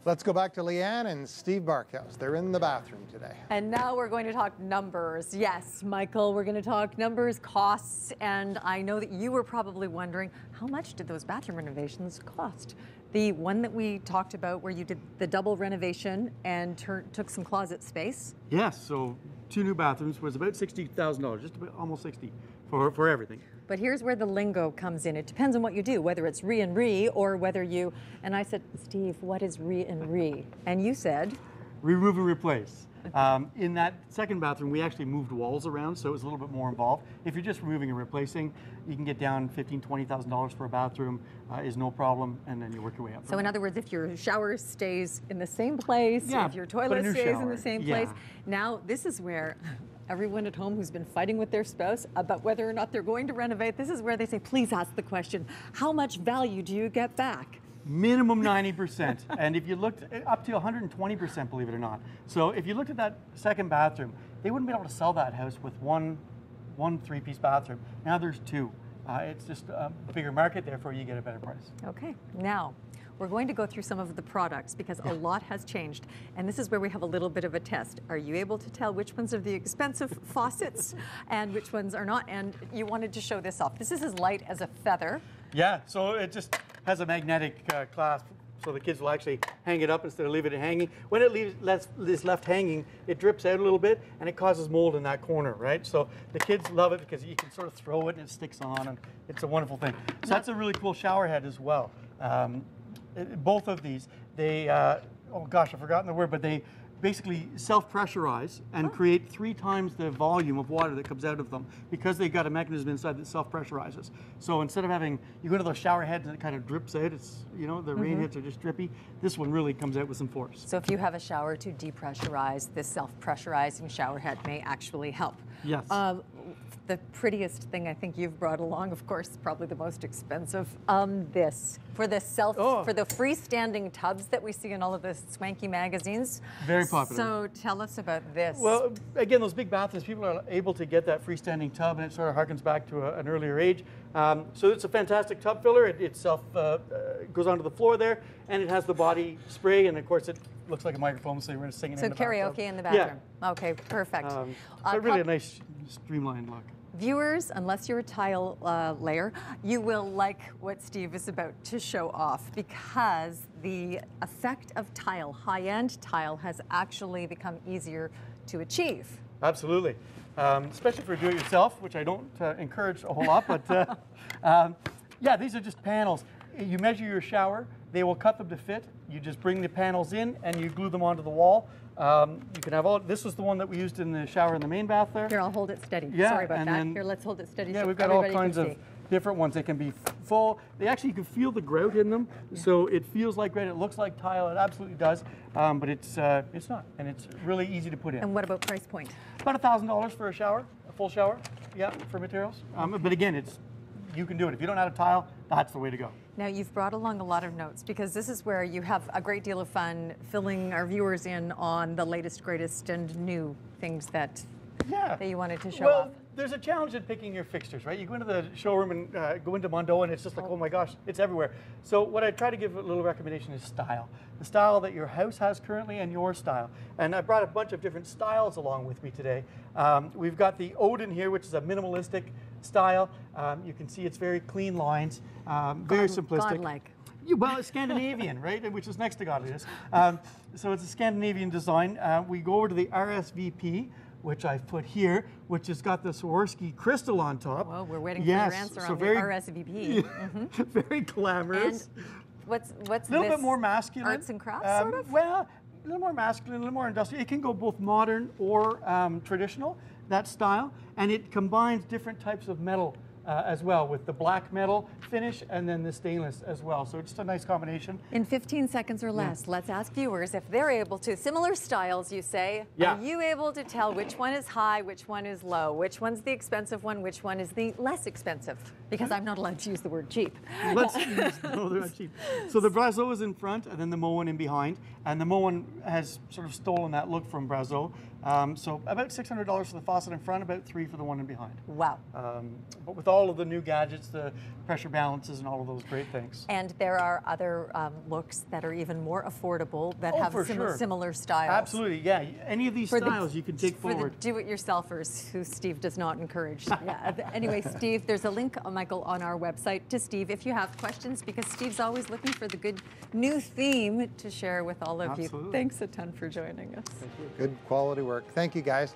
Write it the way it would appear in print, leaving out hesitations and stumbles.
Let's go back to Leanne and Steve Barkhouse. They're in the bathroom today. And now we're going to talk numbers. Yes, Michael, we're going to talk numbers, costs, and I know that you were probably wondering, how much did those bathroom renovations cost? The one that we talked about where you did the double renovation and took some closet space. Yes, so 2 new bathrooms was about $60,000, just about almost 60 for everything. But here's where the lingo comes in. It depends on what you do, whether it's re and re or whether you, and I said, Steve, what is re and re? And you said? Remove and replace. In that second bathroom, we actually moved walls around, so it was a little bit more involved. If you're just removing and replacing, you can get down $15,000, $20,000 for a bathroom, is no problem, and then you work your way up. So in other words, if your shower stays in the same place, yeah, if your toilet stays in the same place, now this is where everyone at home who's been fighting with their spouse about whether or not they're going to renovate, this is where they say, please ask the question, how much value do you get back? Minimum 90%, and if you looked up to 120%, believe it or not. So if you looked at that second bathroom, they wouldn't be able to sell that house with one 3-piece bathroom. Now there's 2. It's just a bigger market, therefore you get a better price. Okay, now we're going to go through some of the products because a lot has changed, and this is where we have a little bit of a test. Are you able to tell which ones are the expensive faucets and which ones are not? And you wanted to show this off. This is as light as a feather. Yeah, so it just has a magnetic clasp, so the kids will actually hang it up instead of leaving it hanging. When it is left hanging, it drips out a little bit, and it causes mold in that corner, right? So the kids love it because you can sort of throw it and it sticks on, and it's a wonderful thing. So that's a really cool shower head as well. Both of these, they, oh gosh, I've forgotten the word, but they basically self-pressurize and create 3 times the volume of water that comes out of them because they've got a mechanism inside that self-pressurizes. So instead of having, you go to those shower heads and it kind of drips out, it's, you know, the rain heads are just drippy, this one really comes out with some force. So if you have a shower to depressurize, this self-pressurizing shower head may actually help. Yes. The prettiest thing I think you've brought along, of course, probably the most expensive, this. For the for the freestanding tubs that we see in all of the swanky magazines. Very popular. So tell us about this. Well, again, those big bathrooms, people are able to get that freestanding tub, and it sort of harkens back to an earlier age. So it's a fantastic tub filler. It itself goes onto the floor there, and it has the body spray, and of course it looks like a microphone, so you're going to sing it in the karaoke bathtub. In the bathroom. Yeah. Okay, perfect. So really a nice streamlined look. Viewers, unless you're a tile layer, you will like what Steve is about to show off because the effect of tile, high-end tile, has actually become easier to achieve. Absolutely, especially for do-it-yourself, which I don't encourage a whole lot, but yeah, these are just panels. You measure your shower, they will cut them to fit. You just bring the panels in and you glue them onto the wall. You can have all, this was the one that we used in the shower in the main bath there. Here, I'll hold it steady. Yeah, sorry about that. then, here, let's hold it steady. Yeah, so we've got all everybody kinds of different ones. They can be full. They actually, you can feel the grout in them. Yeah. So it feels like grout, it looks like tile, it absolutely does. But it's not, and it's really easy to put in. And what about price point? About $1,000 for a shower, a full shower, yeah, for materials. But again, you can do it. If you don't have a tile, that's the way to go. Now, you've brought along a lot of notes because this is where you have a great deal of fun filling our viewers in on the latest, greatest, and new things that you wanted to show off. There's a challenge in picking your fixtures, right? You go into the showroom and go into Mondeau and it's just like, oh my gosh, it's everywhere. So what I try to give a little recommendation is style. The style that your house has currently and your style. And I brought a bunch of different styles along with me today. We've got the Odin here, which is a minimalistic style. You can see it's very clean lines, very simplistic. Godlike. Well, it's Scandinavian, right? Which is next to godliness. So it's a Scandinavian design. We go over to the RSVP, which I've put here, which has got the Swarovski crystal on top. Well, we're waiting for your answer on the RSVP. Very glamorous. And what's a little bit more masculine. Arts and crafts, sort of? Well, a little more masculine, a little more industrial. It can go both modern or traditional, that style, and it combines different types of metal as well, with the black metal finish and then the stainless as well. So it's just a nice combination. In 15 seconds or less, let's ask viewers if they're able to, similar styles you say, are you able to tell which one is high, which one is low, which one's the expensive one, which one is the less expensive? Because I'm not allowed to use the word cheap. Let's use, no, they're not cheap. So the Brazeau is in front and then the Moen in behind. And the Moen has sort of stolen that look from Brazeau. So about $600 for the faucet in front, about $300 for the one in behind. Wow. But with all of the new gadgets, the pressure balances and all of those great things. And there are other looks that are even more affordable that have similar styles. Absolutely, yeah. Any of these styles you can take forward. For the do-it-yourselfers who Steve does not encourage. Yeah. Anyway, Steve, there's a link, Michael, on our website to Steve if you have questions, because Steve's always looking for the good new theme to share with all of you. Thanks a ton for joining us. Good quality work. Thank you, guys.